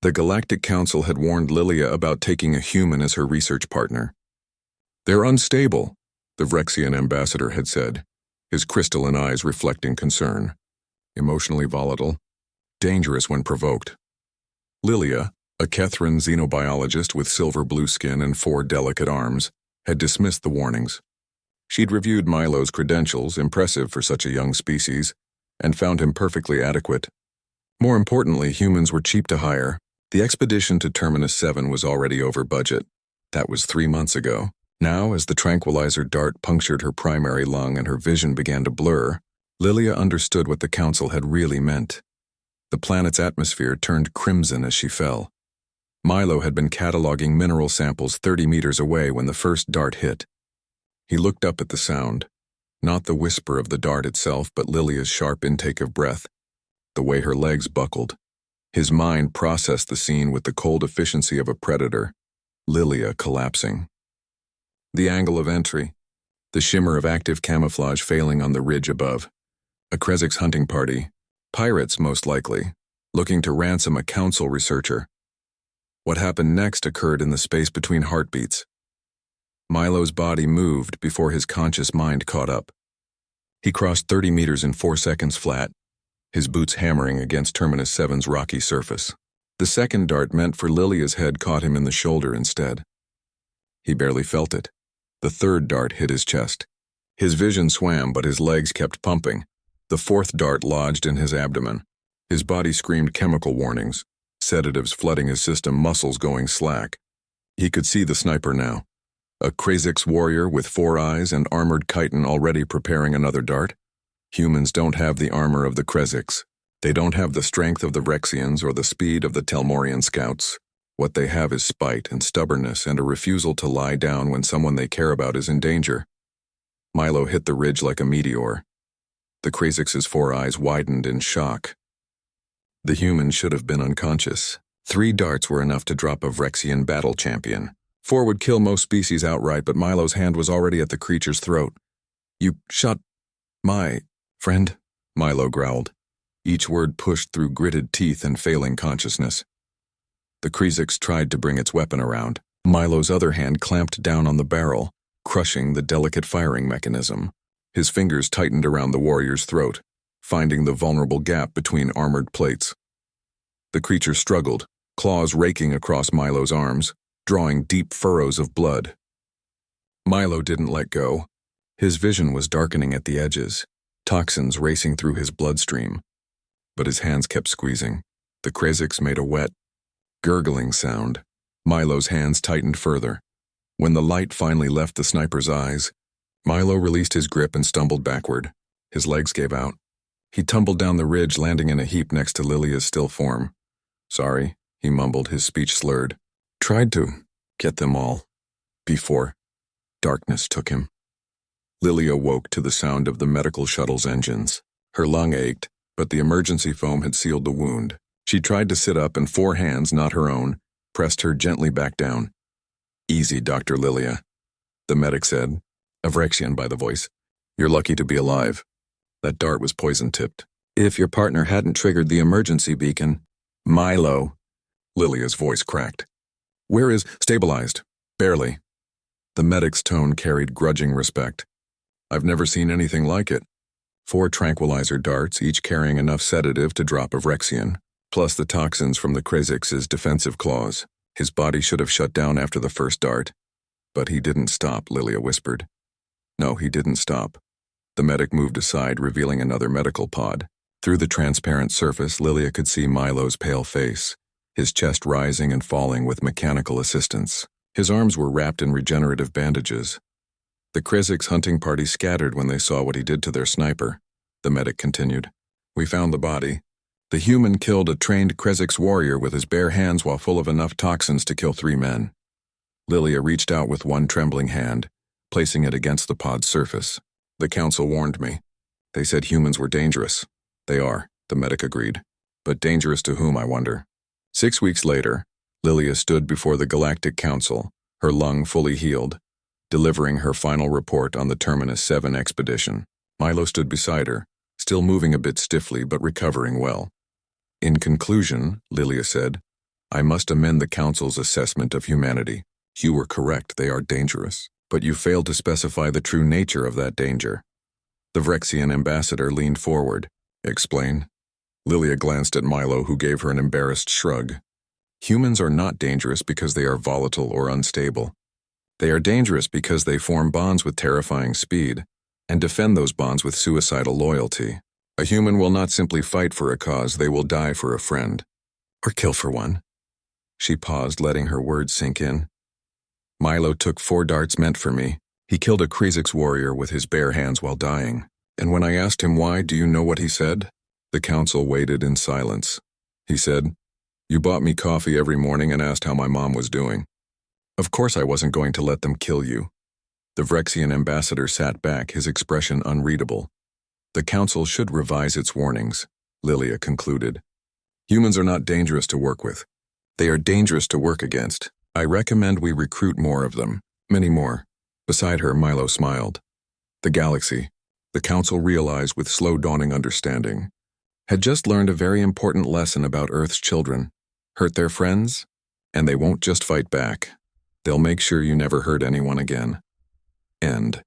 The Galactic Council had warned Lilia about taking a human as her research partner. "They're unstable," the Vrexian ambassador had said, his crystalline eyes reflecting concern. "Emotionally volatile, dangerous when provoked." Lilia, a Kethran xenobiologist with silver-blue skin and 4 delicate arms, had dismissed the warnings. She'd reviewed Milo's credentials, impressive for such a young species, and found him perfectly adequate. More importantly, humans were cheap to hire. The expedition to Terminus 7 was already over budget. That was 3 months ago. Now, as the tranquilizer dart punctured her primary lung and her vision began to blur, Lilia understood what the Council had really meant. The planet's atmosphere turned crimson as she fell. Milo had been cataloging mineral samples 30 meters away when the first dart hit. He looked up at the sound, not the whisper of the dart itself, but Lilia's sharp intake of breath, the way her legs buckled. His mind processed the scene with the cold efficiency of a predator, Lilia collapsing. The angle of entry, the shimmer of active camouflage failing on the ridge above. A Krezik's hunting party, pirates most likely, looking to ransom a council researcher. What happened next occurred in the space between heartbeats. Milo's body moved before his conscious mind caught up. He crossed 30 meters in 4 seconds flat, his boots hammering against Terminus 7's rocky surface. The second dart meant for Lilia's head caught him in the shoulder instead. He barely felt it. The third dart hit his chest. His vision swam, but his legs kept pumping. The fourth dart lodged in his abdomen. His body screamed chemical warnings, sedatives flooding his system, muscles going slack. He could see the sniper now. A Krezik's warrior with 4 eyes and armored chitin already preparing another dart. Humans don't have the armor of the Krezik's. They don't have the strength of the Vrexians or the speed of the Telmorian scouts. What they have is spite and stubbornness and a refusal to lie down when someone they care about is in danger. Milo hit the ridge like a meteor. The Krezik's 4 eyes widened in shock. The human should have been unconscious. 3 darts were enough to drop a Vrexian battle champion. 4 would kill most species outright, but Milo's hand was already at the creature's throat. "You shot my friend," Milo growled, each word pushed through gritted teeth and failing consciousness. The Krezik's tried to bring its weapon around. Milo's other hand clamped down on the barrel, crushing the delicate firing mechanism. His fingers tightened around the warrior's throat, finding the vulnerable gap between armored plates. The creature struggled, claws raking across Milo's arms, drawing deep furrows of blood. Milo didn't let go. His vision was darkening at the edges, toxins racing through his bloodstream. But his hands kept squeezing. The Krezik's made a wet, gurgling sound. Milo's hands tightened further. When the light finally left the sniper's eyes, Milo released his grip and stumbled backward. His legs gave out. He tumbled down the ridge, landing in a heap next to Lilia's still form. "Sorry," he mumbled, his speech slurred. "Tried to get them all before darkness took him." Lilia woke to the sound of the medical shuttle's engines. Her lung ached, but the emergency foam had sealed the wound. She tried to sit up, and 4 hands, not her own, pressed her gently back down. "Easy, Dr. Lilia," the medic said, a Vrexian by the voice. "You're lucky to be alive. That dart was poison-tipped. If your partner hadn't triggered the emergency beacon..." "Milo," Lilia's voice cracked. "Where is stabilized? Barely." The medic's tone carried grudging respect. "I've never seen anything like it." 4 tranquilizer darts, each carrying enough sedative to drop a Vrexian, plus the toxins from the Krezik's defensive claws. His body should have shut down after the first dart. "But he didn't stop," Lilia whispered. "No, he didn't stop." The medic moved aside, revealing another medical pod. Through the transparent surface, Lilia could see Milo's pale face, his chest rising and falling with mechanical assistance. His arms were wrapped in regenerative bandages. The Krezik's hunting party scattered when they saw what he did to their sniper. The medic continued. "We found the body. The human killed a trained Krezik's warrior with his bare hands while full of enough toxins to kill 3 men. Lilia reached out with one trembling hand, placing it against the pod's surface. "The council warned me. They said humans were dangerous." "They are," the medic agreed. "But dangerous to whom, I wonder?" 6 weeks later, Lilia stood before the Galactic Council, her lung fully healed, delivering her final report on the Terminus 7 expedition. Milo stood beside her, still moving a bit stiffly but recovering well. "In conclusion," Lilia said, I must amend the Council's assessment of humanity. You were correct, they are dangerous, but you failed to specify the true nature of that danger. The Vrexian ambassador leaned forward. Explain. Lilia glanced at Milo, who gave her an embarrassed shrug. Humans are not dangerous because they are volatile or unstable. They are dangerous because they form bonds with terrifying speed and defend those bonds with suicidal loyalty. A human will not simply fight for a cause, they will die for a friend. Or kill for one. She paused, letting her words sink in. Milo took 4 darts meant for me. He killed a Krezix warrior with his bare hands while dying. And when I asked him why, do you know what he said? The council waited in silence. He said, "You bought me coffee every morning and asked how my mom was doing. Of course I wasn't going to let them kill you." The Vrexian ambassador sat back, his expression unreadable. The council should revise its warnings, Lilia concluded. Humans are not dangerous to work with. They are dangerous to work against. I recommend we recruit more of them, many more. Beside her, Milo smiled. The galaxy, the council realized with slow dawning understanding, had just learned a very important lesson about Earth's children. Hurt their friends, and they won't just fight back. They'll make sure you never hurt anyone again. End.